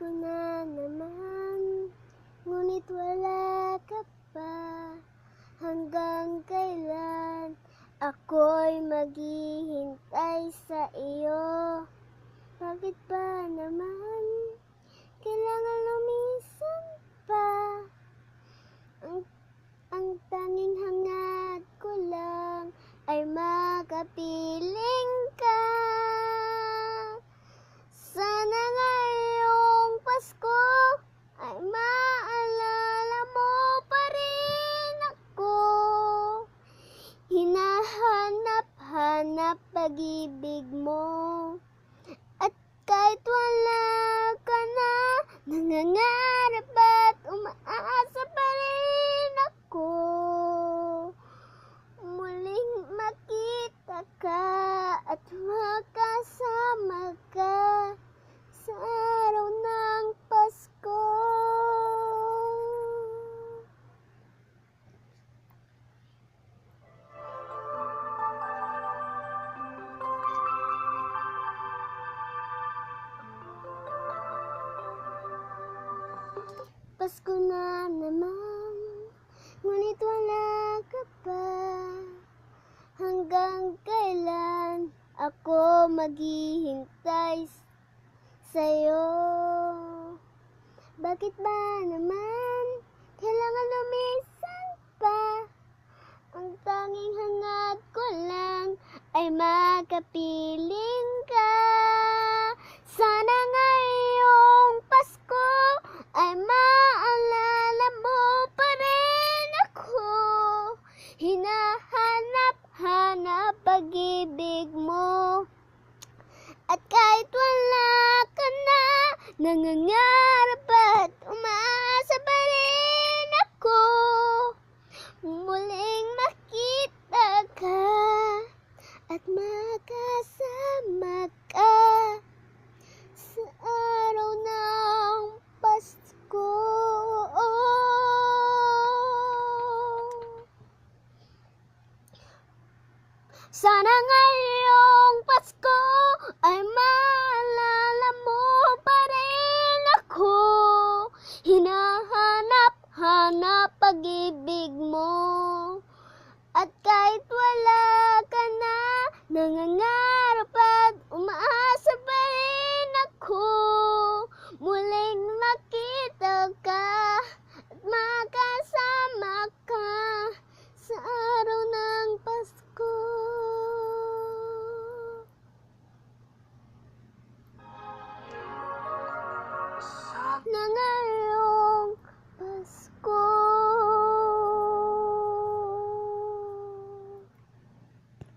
Pasko na naman, ngunit wala ka pa. Hanggang kailan ako'y maghihintay sa iyo? Bakit ba naman kailangan lumisan pa? Ang tanging hangad ko lang ay makapiling ka. Sana ngayong Pasko ay maalala mo pa rin ako. Hinahanap-hanap pag-ibig mo. At kahit wala ka na, nangangarap at umaasa pa rin ako. Muling makita ka at makasama ka sa araw ng Pasko. Pasko na naman, ngunit wala ka pa. Hanggang kailan ako maghihintay sa'yo? Bakit ba naman kailangan lumisan pa? Ang tanging hangad ko lang ay makapiling ka. Sana ngayong Pasko ay maalala mo pa rin ako. Hinahanap-hanap pag-ibig mo. At kahit wala ka na, nangangarap at umaasa pa rin ako. Muling makita ka at makasama ka sa araw ng Pasko. Sana ngayong Pasko ay maalala mo pa rin ako. Hinahanap-hanap pag-ibig mo. At kahit wala ka na, nangangarap at umaasa pa rin ako. Muling makita ka at makasama ka sa araw ng Pasko. Nangangarap